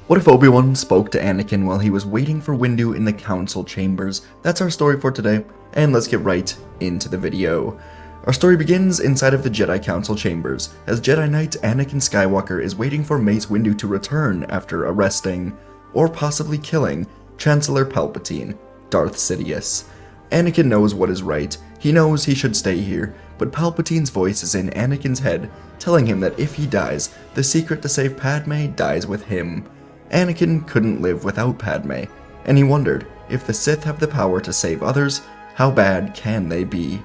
What if Obi Wan spoke to Anakin while he was waiting for Windu in the council chambers? That's our story for today, and let's get right into the video. Our story begins inside of the Jedi Council chambers, as Jedi Knight Anakin Skywalker is waiting for Mace Windu to return after arresting, or possibly killing, Chancellor Palpatine, Darth Sidious. Anakin knows what is right, he knows he should stay here, but Palpatine's voice is in Anakin's head, telling him that if he dies, the secret to save Padme dies with him. Anakin couldn't live without Padme, and he wondered, if the Sith have the power to save others, how bad can they be?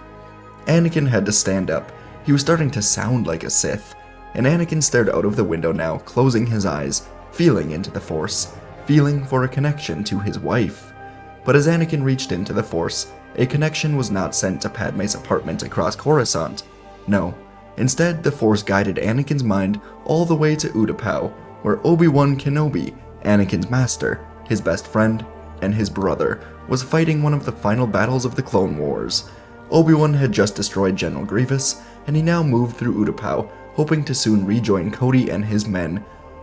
Anakin had to stand up. He was starting to sound like a Sith, and Anakin stared out of the window now, closing his eyes, feeling into the Force, feeling for a connection to his wife. But as Anakin reached into the Force, a connection was not sent to Padme's apartment across Coruscant. No, instead the Force guided Anakin's mind all the way to Utapau, where Obi Wan Kenobi, Anakin's master, his best friend, and his brother, was fighting one of the final battles of the Clone Wars. Obi Wan had just destroyed General Grievous, and he now moved through Utapau, hoping to soon rejoin Cody and his men,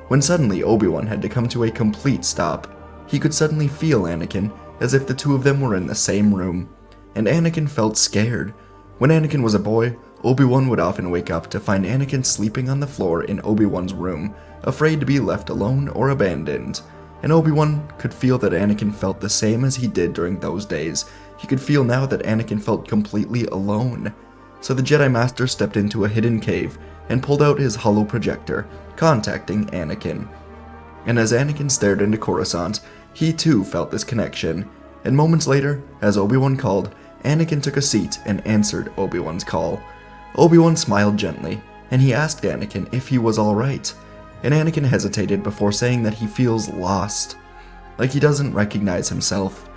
when suddenly Obi Wan had to come to a complete stop. He could suddenly feel Anakin, as if the two of them were in the same room, and Anakin felt scared. When Anakin was a boy, Obi Wan would often wake up to find Anakin sleeping on the floor in Obi Wan's room, afraid to be left alone or abandoned. And Obi Wan could feel that Anakin felt the same as he did during those days. He could feel now that Anakin felt completely alone. So the Jedi Master stepped into a hidden cave and pulled out his holo projector, contacting Anakin. And as Anakin stared into Coruscant, he too felt this connection. And moments later, as Obi-Wan called, Anakin took a seat and answered Obi-Wan's call. Obi-Wan smiled gently, and he asked Anakin if he was alright. And Anakin hesitated before saying that he feels lost, like he doesn't recognize himself.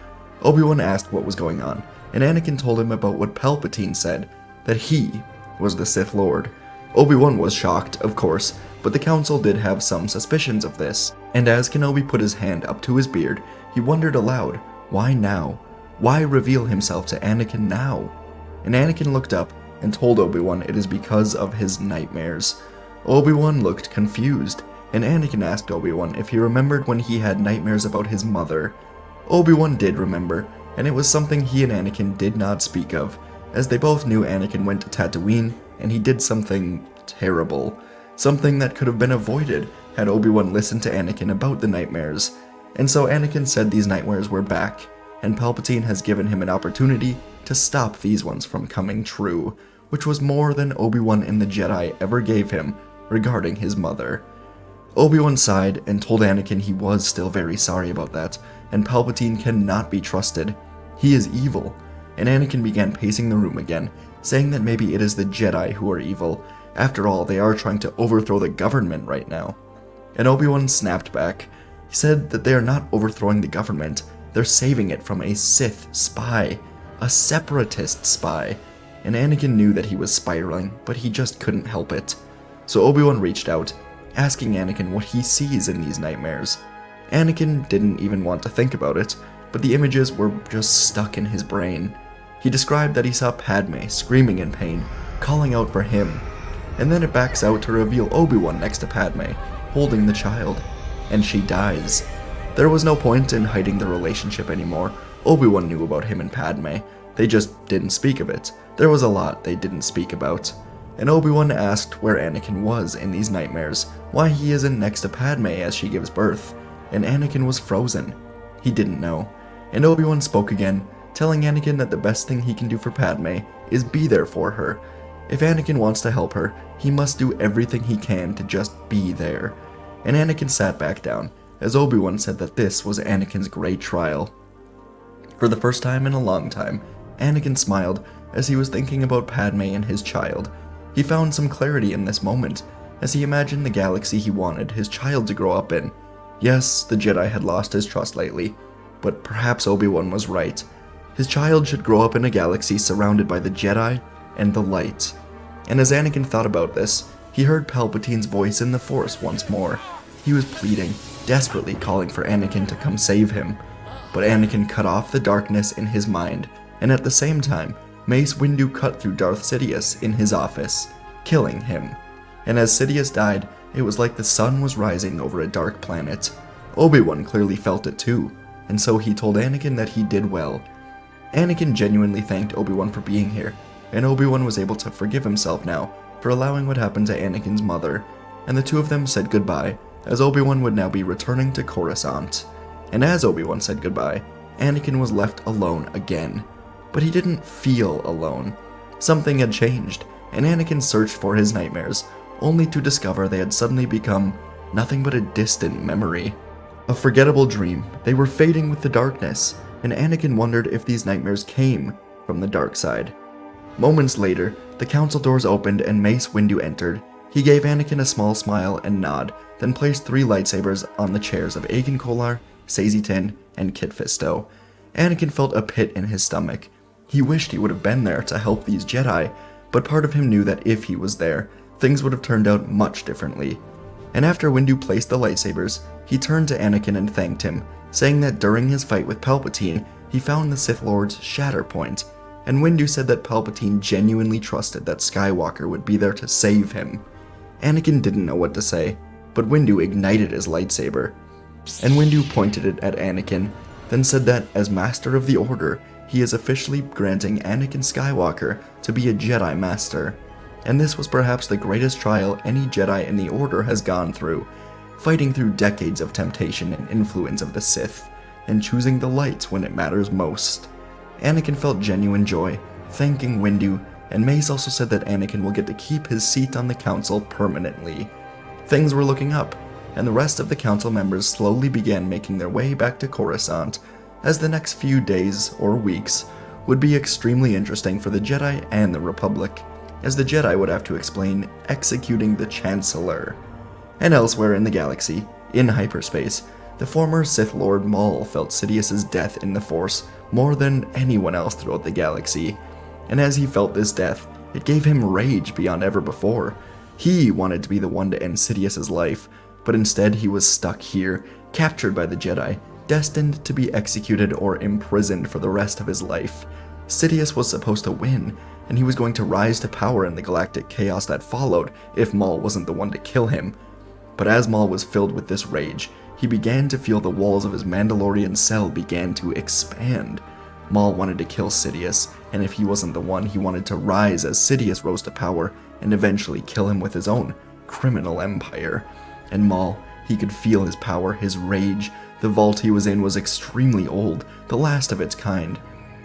Obi-Wan asked what was going on, and Anakin told him about what Palpatine said, that he was the Sith Lord. Obi-Wan was shocked, of course, but the council did have some suspicions of this, and as Kenobi put his hand up to his beard, he wondered aloud, why now? Why reveal himself to Anakin now? And Anakin looked up and told Obi-Wan it is because of his nightmares. Obi-Wan looked confused, and Anakin asked Obi-Wan if he remembered when he had nightmares about his mother. Obi-Wan did remember, and it was something he and Anakin did not speak of, as they both knew Anakin went to Tatooine, and he did something terrible. Something that could have been avoided had Obi-Wan listened to Anakin about the nightmares. And so Anakin said these nightmares were back, and Palpatine has given him an opportunity to stop these ones from coming true, which was more than Obi-Wan and the Jedi ever gave him regarding his mother. Obi-Wan sighed and told Anakin he was still very sorry about that, and Palpatine cannot be trusted. He is evil, and Anakin began pacing the room again, saying that maybe it is the Jedi who are evil. After all, they are trying to overthrow the government right now. And Obi-Wan snapped back. He said that they are not overthrowing the government, they're saving it from a Sith spy, a separatist spy. And Anakin knew that he was spiraling, but he just couldn't help it. So Obi-Wan reached out, asking Anakin what he sees in these nightmares. Anakin didn't even want to think about it, but the images were just stuck in his brain. He described that he saw Padme screaming in pain, calling out for him, and then it backs out to reveal Obi-Wan next to Padme, holding the child, and she dies. There was no point in hiding the relationship anymore. Obi-Wan knew about him and Padme, they just didn't speak of it. There was a lot they didn't speak about. And Obi-Wan asked where Anakin was in these nightmares, why he isn't next to Padme as she gives birth, and Anakin was frozen. He didn't know. And Obi-Wan spoke again, telling Anakin that the best thing he can do for Padme is be there for her. If Anakin wants to help her, he must do everything he can to just be there. And Anakin sat back down, as Obi-Wan said that this was Anakin's great trial. For the first time in a long time, Anakin smiled as he was thinking about Padme and his child. He found some clarity in this moment, as he imagined the galaxy he wanted his child to grow up in. Yes, the Jedi had lost his trust lately, but perhaps Obi-Wan was right. His child should grow up in a galaxy surrounded by the Jedi and the light. And as Anakin thought about this, he heard Palpatine's voice in the Force once more. He was pleading, desperately calling for Anakin to come save him. But Anakin cut off the darkness in his mind, and at the same time, Mace Windu cut through Darth Sidious in his office, killing him. And as Sidious died, it was like the sun was rising over a dark planet. Obi Wan clearly felt it too, and so he told Anakin that he did well. Anakin genuinely thanked Obi Wan for being here, and Obi Wan was able to forgive himself now for allowing what happened to Anakin's mother, and the two of them said goodbye, as Obi Wan would now be returning to Coruscant. And as Obi Wan said goodbye, Anakin was left alone again. But he didn't feel alone. Something had changed, and Anakin searched for his nightmares, only to discover they had suddenly become nothing but a distant memory. A forgettable dream. They were fading with the darkness, and Anakin wondered if these nightmares came from the dark side. Moments later, the council doors opened and Mace Windu entered. He gave Anakin a small smile and nod, then placed 3 lightsabers on the chairs of Agen Kolar, Saesee Tiin, and Kit Fisto. Anakin felt a pit in his stomach. He wished he would have been there to help these Jedi, but part of him knew that if he was there, things would have turned out much differently. And after Windu placed the lightsabers, he turned to Anakin and thanked him, saying that during his fight with Palpatine, he found the Sith Lord's Shatter Point, and Windu said that Palpatine genuinely trusted that Skywalker would be there to save him. Anakin didn't know what to say, but Windu ignited his lightsaber, and Windu pointed it at Anakin, then said that as Master of the Order, he is officially granting Anakin Skywalker to be a Jedi Master. And this was perhaps the greatest trial any Jedi in the Order has gone through, fighting through decades of temptation and influence of the Sith, and choosing the light when it matters most. Anakin felt genuine joy, thanking Windu, and Mace also said that Anakin will get to keep his seat on the council permanently. Things were looking up, and the rest of the council members slowly began making their way back to Coruscant, as the next few days or weeks would be extremely interesting for the Jedi and the Republic, as the Jedi would have to explain executing the Chancellor. And elsewhere in the galaxy, in hyperspace, the former Sith Lord Maul felt Sidious's death in the Force more than anyone else throughout the galaxy, and as he felt this death, it gave him rage beyond ever before. He wanted to be the one to end Sidious's life, but instead he was stuck here, captured by the Jedi, destined to be executed or imprisoned for the rest of his life. Sidious was supposed to win, and he was going to rise to power in the galactic chaos that followed if Maul wasn't the one to kill him. But as Maul was filled with this rage, he began to feel the walls of his Mandalorian cell began to expand. Maul wanted to kill Sidious, and if he wasn't the one, he wanted to rise as Sidious rose to power and eventually kill him with his own criminal empire. And Maul, he could feel his power, his rage. The vault he was in was extremely old, the last of its kind.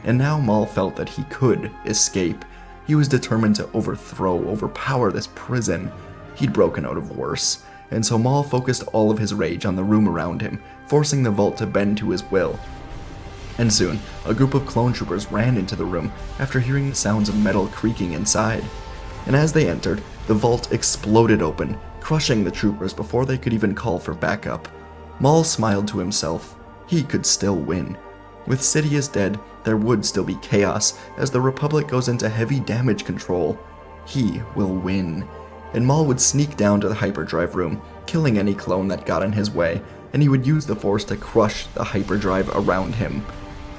And now Maul felt that he could escape. He was determined to overpower this prison. He'd broken out of worse, and so Maul focused all of his rage on the room around him, forcing the vault to bend to his will. And soon, a group of clone troopers ran into the room after hearing the sounds of metal creaking inside. And as they entered, the vault exploded open, crushing the troopers before they could even call for backup. Maul smiled to himself. He could still win. With Sidious dead, there would still be chaos as the Republic goes into heavy damage control. He will win. And Maul would sneak down to the hyperdrive room, killing any clone that got in his way, and he would use the Force to crush the hyperdrive around him.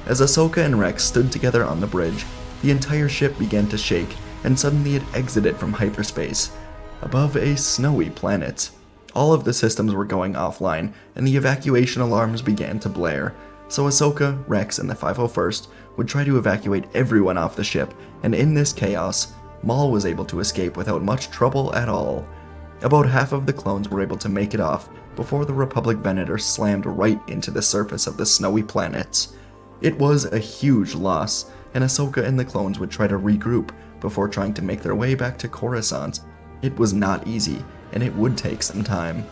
As Ahsoka and Rex stood together on the bridge, the entire ship began to shake, and suddenly it exited from hyperspace, above a snowy planet. All of the systems were going offline, and the evacuation alarms began to blare, so Ahsoka, Rex, and the 501st would try to evacuate everyone off the ship, and in this chaos, Maul was able to escape without much trouble at all. About half of the clones were able to make it off before the Republic Venator slammed right into the surface of the snowy planet. It was a huge loss, and Ahsoka and the clones would try to regroup before trying to make their way back to Coruscant. It was not easy, and it would take some time.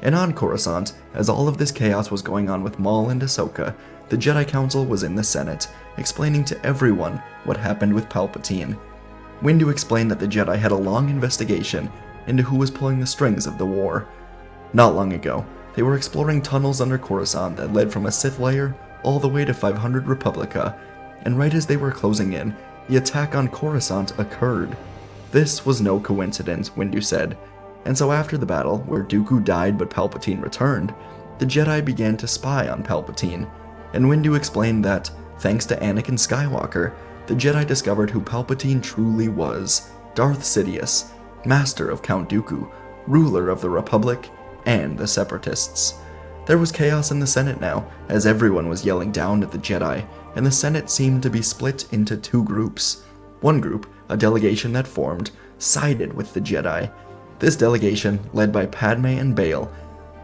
And on Coruscant, as all of this chaos was going on with Maul and Ahsoka, the Jedi Council was in the Senate, explaining to everyone what happened with Palpatine. Windu explained that the Jedi had a long investigation into who was pulling the strings of the war. Not long ago, they were exploring tunnels under Coruscant that led from a Sith lair all the way to 500 Republica, and right as they were closing in, the attack on Coruscant occurred. This was no coincidence, Windu said, and so after the battle, where Dooku died but Palpatine returned, the Jedi began to spy on Palpatine, and Windu explained that, thanks to Anakin Skywalker, the Jedi discovered who Palpatine truly was: Darth Sidious, master of Count Dooku, ruler of the Republic and the Separatists. There was chaos in the Senate now, as everyone was yelling down at the Jedi, and the Senate seemed to be split into two groups. One group, a delegation that formed, sided with the Jedi. This delegation, led by Padme and Bail,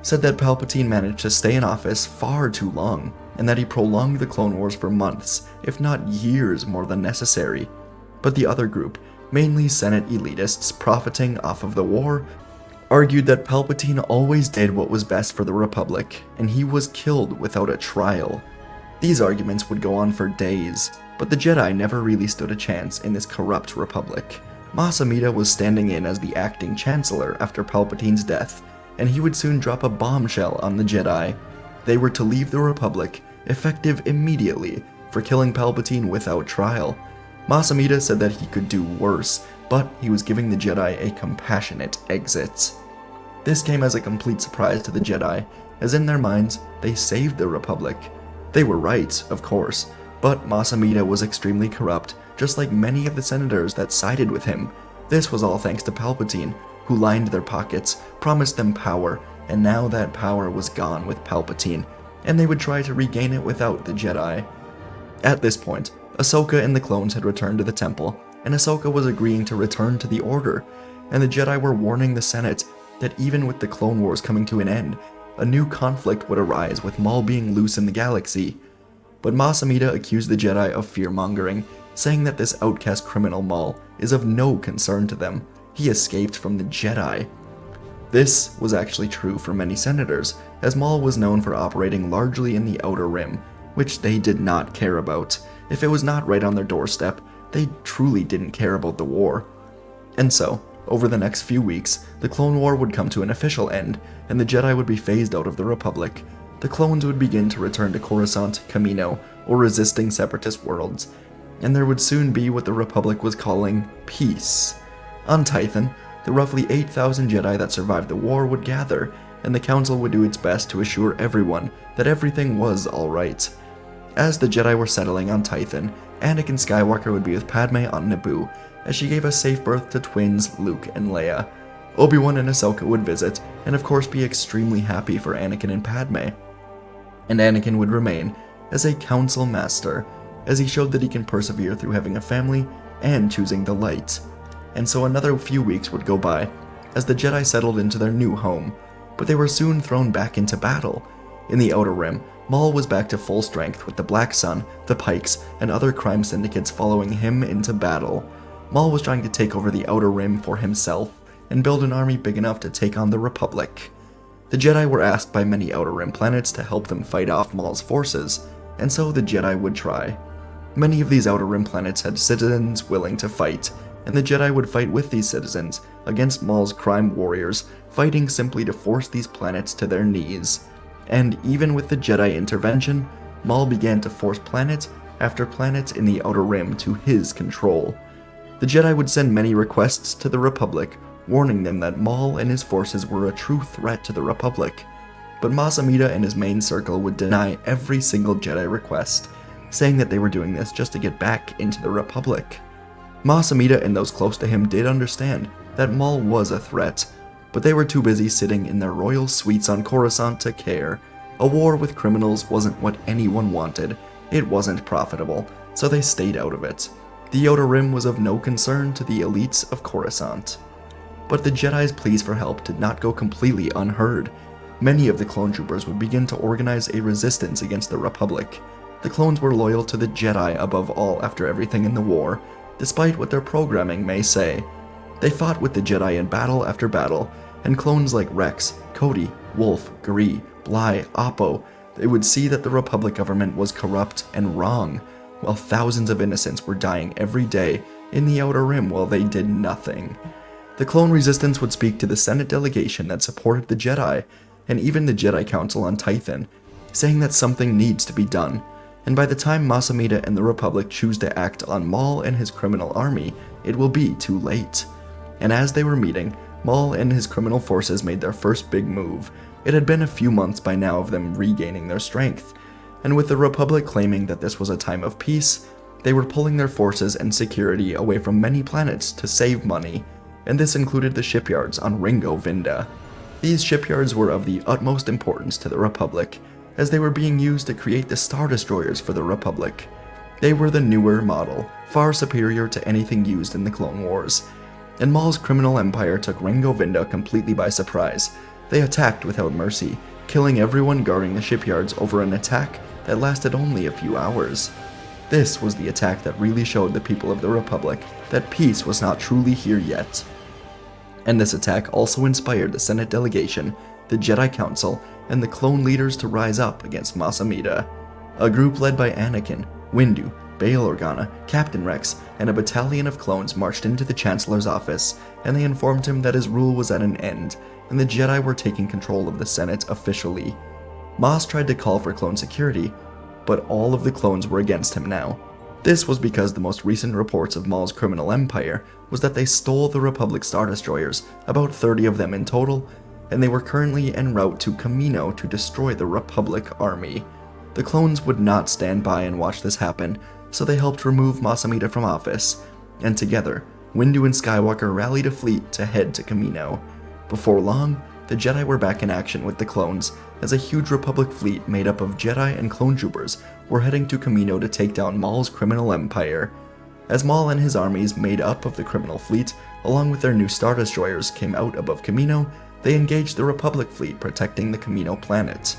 said that Palpatine managed to stay in office far too long, and that he prolonged the Clone Wars for months, if not years more than necessary. But the other group, mainly Senate elitists profiting off of the war, argued that Palpatine always did what was best for the Republic, and he was killed without a trial. These arguments would go on for days, but the Jedi never really stood a chance in this corrupt Republic. Mas Amedda was standing in as the acting Chancellor after Palpatine's death, and he would soon drop a bombshell on the Jedi. They were to leave the Republic, effective immediately, for killing Palpatine without trial. Mas Amedda said that he could do worse, but he was giving the Jedi a compassionate exit. This came as a complete surprise to the Jedi, as in their minds, they saved the Republic. They were right, of course, but Mas Amedda was extremely corrupt, just like many of the senators that sided with him. This was all thanks to Palpatine, who lined their pockets, promised them power, and now that power was gone with Palpatine, and they would try to regain it without the Jedi. At this point, Ahsoka and the clones had returned to the temple, and Ahsoka was agreeing to return to the Order, and the Jedi were warning the Senate that even with the Clone Wars coming to an end, a new conflict would arise with Maul being loose in the galaxy. But Mas Amedda accused the Jedi of fear-mongering, saying that this outcast criminal Maul is of no concern to them. He escaped from the Jedi. This was actually true for many senators, as Maul was known for operating largely in the Outer Rim, which they did not care about. If it was not right on their doorstep, they truly didn't care about the war. And so, over the next few weeks, the Clone War would come to an official end, and the Jedi would be phased out of the Republic. The clones would begin to return to Coruscant, Kamino, or resisting Separatist worlds, and there would soon be what the Republic was calling peace. On Tython, the roughly 8,000 Jedi that survived the war would gather, and the Council would do its best to assure everyone that everything was alright. As the Jedi were settling on Tython, Anakin Skywalker would be with Padme on Naboo, as she gave a safe birth to twins Luke and Leia. Obi Wan and Ahsoka would visit, and of course be extremely happy for Anakin and Padme. And Anakin would remain as a Council Master, as he showed that he can persevere through having a family and choosing the light. And so another few weeks would go by, as the Jedi settled into their new home, but they were soon thrown back into battle. In the Outer Rim, Maul was back to full strength with the Black Sun, the Pikes, and other crime syndicates following him into battle. Maul was trying to take over the Outer Rim for himself, and build an army big enough to take on the Republic. The Jedi were asked by many Outer Rim planets to help them fight off Maul's forces, and so the Jedi would try. Many of these Outer Rim planets had citizens willing to fight, and the Jedi would fight with these citizens against Maul's crime warriors, fighting simply to force these planets to their knees. And even with the Jedi intervention, Maul began to force planet after planet in the Outer Rim to his control. The Jedi would send many requests to the Republic, warning them that Maul and his forces were a true threat to the Republic. But Mas Amedda and his main circle would deny every single Jedi request, saying that they were doing this just to get back into the Republic. Mas Amedda and those close to him did understand that Maul was a threat, but they were too busy sitting in their royal suites on Coruscant to care. A war with criminals wasn't what anyone wanted. It wasn't profitable, so they stayed out of it. The Outer Rim was of no concern to the elites of Coruscant. But the Jedi's pleas for help did not go completely unheard. Many of the clone troopers would begin to organize a resistance against the Republic. The clones were loyal to the Jedi above all after everything in the war, despite what their programming may say. They fought with the Jedi in battle after battle, and clones like Rex, Cody, Wolf, Gris, Bly, Oppo, they would see that the Republic government was corrupt and wrong, while thousands of innocents were dying every day in the Outer Rim while they did nothing. The clone resistance would speak to the Senate delegation that supported the Jedi, and even the Jedi Council on Tython, saying that something needs to be done, and by the time Mas Amedda and the Republic choose to act on Maul and his criminal army, it will be too late. And as they were meeting, Maul and his criminal forces made their first big move. It had been a few months by now of them regaining their strength, and with the Republic claiming that this was a time of peace, they were pulling their forces and security away from many planets to save money, and this included the shipyards on Ringo Vinda. These shipyards were of the utmost importance to the Republic, as they were being used to create the Star Destroyers for the Republic. They were the newer model, far superior to anything used in the Clone Wars. And Maul's criminal empire took Rango Vinda completely by surprise. They attacked without mercy, killing everyone guarding the shipyards over an attack that lasted only a few hours. This was the attack that really showed the people of the Republic that peace was not truly here yet. And this attack also inspired the Senate delegation, the Jedi Council, and the clone leaders to rise up against Mas Amedda. A group led by Anakin, Windu, Bail Organa, Captain Rex, and a battalion of clones marched into the Chancellor's office, and they informed him that his rule was at an end, and the Jedi were taking control of the Senate officially. Mas tried to call for clone security, but all of the clones were against him now. This was because the most recent reports of Maul's criminal empire was that they stole the Republic Star Destroyers, about 30 of them in total, and they were currently en route to Kamino to destroy the Republic army. The clones would not stand by and watch this happen, so they helped remove Mas Amedda from office, and together, Windu and Skywalker rallied a fleet to head to Kamino. Before long, the Jedi were back in action with the clones, as a huge Republic fleet made up of Jedi and clone troopers were heading to Kamino to take down Maul's criminal empire. As Maul and his armies made up of the criminal fleet, along with their new Star Destroyers, came out above Kamino, they engaged the Republic fleet protecting the Kamino planet.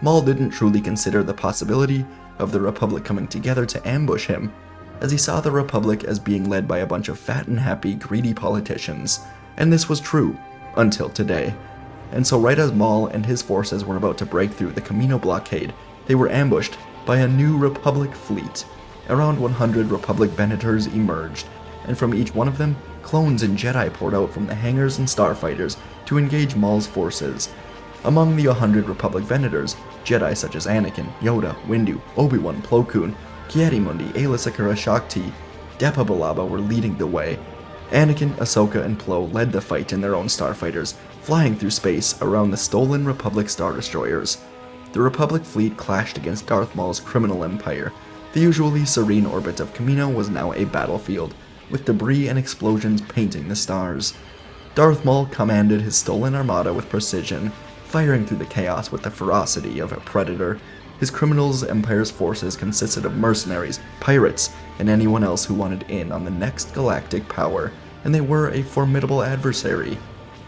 Maul didn't truly consider the possibility of the Republic coming together to ambush him, as he saw the Republic as being led by a bunch of fat and happy, greedy politicians. And this was true, until today. And so right as Maul and his forces were about to break through the Kamino blockade, they were ambushed by a new Republic fleet. Around 100 Republic Venators emerged, and from each one of them, clones and Jedi poured out from the hangars and starfighters to engage Maul's forces. Among the 100 Republic Venators, Jedi such as Anakin, Yoda, Windu, Obi Wan, Plo Koon, Ki-Adi-Mundi, Aayla Secura Shakti, Depa Billaba were leading the way. Anakin, Ahsoka, and Plo led the fight in their own starfighters, flying through space around the stolen Republic Star Destroyers. The Republic fleet clashed against Darth Maul's criminal empire. The usually serene orbit of Kamino was now a battlefield, with debris and explosions painting the stars. Darth Maul commanded his stolen armada with precision, firing through the chaos with the ferocity of a predator. His criminals' empire's forces consisted of mercenaries, pirates, and anyone else who wanted in on the next galactic power, and they were a formidable adversary.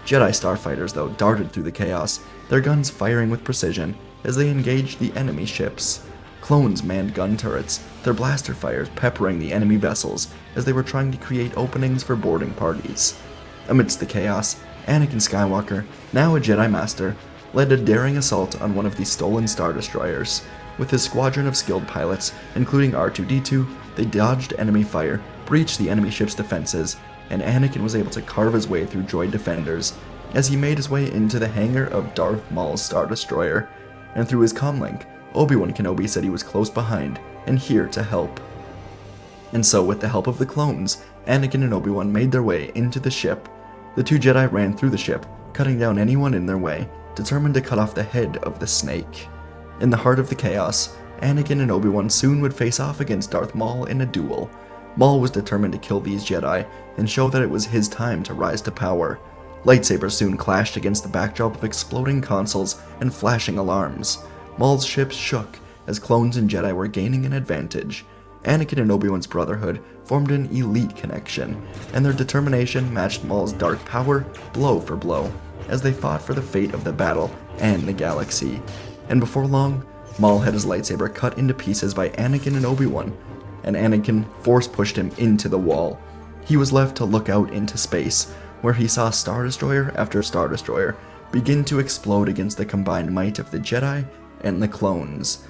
Jedi starfighters, though, darted through the chaos, their guns firing with precision as they engaged the enemy ships. Clones manned gun turrets, their blaster fires peppering the enemy vessels as they were trying to create openings for boarding parties. Amidst the chaos, Anakin Skywalker, now a Jedi Master, led a daring assault on one of the stolen Star Destroyers. With his squadron of skilled pilots, including R2-D2, they dodged enemy fire, breached the enemy ship's defenses, and Anakin was able to carve his way through droid defenders as he made his way into the hangar of Darth Maul's Star Destroyer. And through his comlink, Obi Wan Kenobi said he was close behind and here to help. And so, with the help of the clones, Anakin and Obi Wan made their way into the ship. The two Jedi ran through the ship, cutting down anyone in their way, determined to cut off the head of the snake. In the heart of the chaos, Anakin and Obi Wan soon would face off against Darth Maul in a duel. Maul was determined to kill these Jedi and show that it was his time to rise to power. Lightsabers soon clashed against the backdrop of exploding consoles and flashing alarms. Maul's ships shook as clones and Jedi were gaining an advantage. Anakin and Obi-Wan's brotherhood formed an elite connection, and their determination matched Maul's dark power blow for blow, as they fought for the fate of the battle and the galaxy. And before long, Maul had his lightsaber cut into pieces by Anakin and Obi-Wan, and Anakin force-pushed him into the wall. He was left to look out into space, where he saw Star Destroyer after Star Destroyer begin to explode against the combined might of the Jedi and the clones.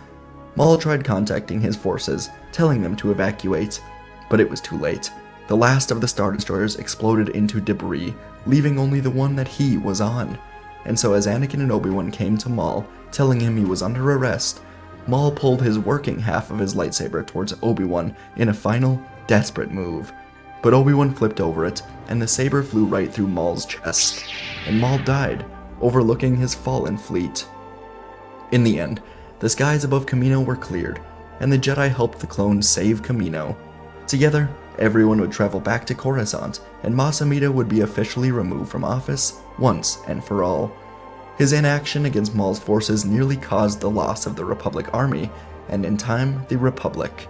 Maul tried contacting his forces, telling them to evacuate, but it was too late. The last of the Star Destroyers exploded into debris, leaving only the one that he was on. And so as Anakin and Obi-Wan came to Maul, telling him he was under arrest, Maul pulled his working half of his lightsaber towards Obi-Wan in a final, desperate move. But Obi-Wan flipped over it, and the saber flew right through Maul's chest, and Maul died, overlooking his fallen fleet. In the end, the skies above Kamino were cleared, and the Jedi helped the clones save Kamino. Together, everyone would travel back to Coruscant, and Mas Amedda would be officially removed from office once and for all. His inaction against Maul's forces nearly caused the loss of the Republic army, and in time, the Republic.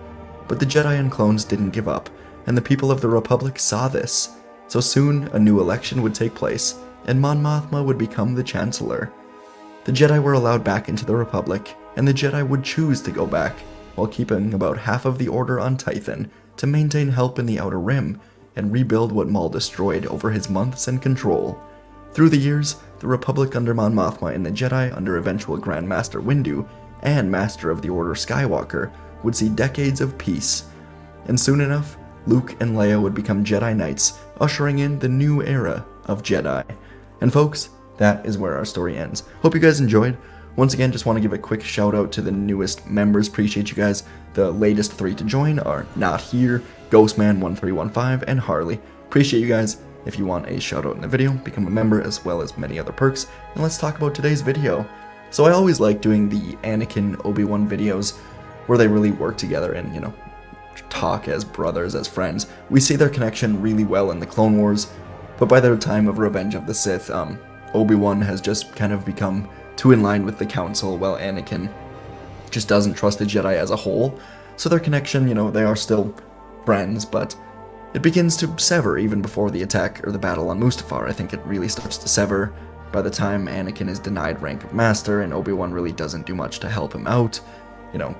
But the Jedi and clones didn't give up, and the people of the Republic saw this. So soon, a new election would take place, and Mon Mothma would become the Chancellor. The Jedi were allowed back into the Republic, and the Jedi would choose to go back, while keeping about half of the Order on Tython to maintain help in the Outer Rim and rebuild what Maul destroyed over his months in control. Through the years, the Republic under Mon Mothma and the Jedi under eventual Grand Master Windu and Master of the Order Skywalker would see decades of peace. And soon enough, Luke and Leia would become Jedi Knights, ushering in the new era of Jedi. And folks, that is where our story ends. Hope you guys enjoyed. Once again, just want to give a quick shout out to the newest members. Appreciate you guys. The latest 3 to join are Not Here, Ghostman1315, and Harley. Appreciate you guys. If you want a shout out in the video, become a member as well as many other perks. And let's talk about today's video. So I always like doing the Anakin Obi Wan videos where they really work together and, talk as brothers, as friends. We see their connection really well in the Clone Wars, but by the time of Revenge of the Sith, Obi Wan has just kind of become too in line with the Council, while Anakin just doesn't trust the Jedi as a whole. So their connection, they are still friends, but it begins to sever even before the attack or the battle on Mustafar. I think it really starts to sever by the time Anakin is denied rank of Master and Obi-Wan really doesn't do much to help him out.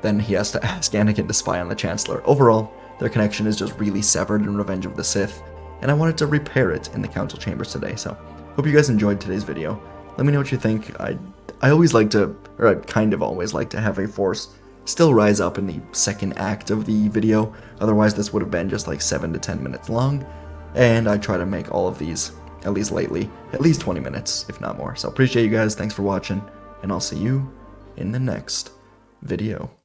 Then he has to ask Anakin to spy on the Chancellor. Overall, their connection is just really severed in Revenge of the Sith, and I wanted to repair it in the Council Chambers today, so hope you guys enjoyed today's video. Let me know what you think. I always like to, or I kind of always like to have a Force still rise up in the second act of the video, otherwise this would have been just like 7 to 10 minutes long, and I try to make all of these, at least lately, at least 20 minutes, if not more. So appreciate you guys, thanks for watching, and I'll see you in the next video.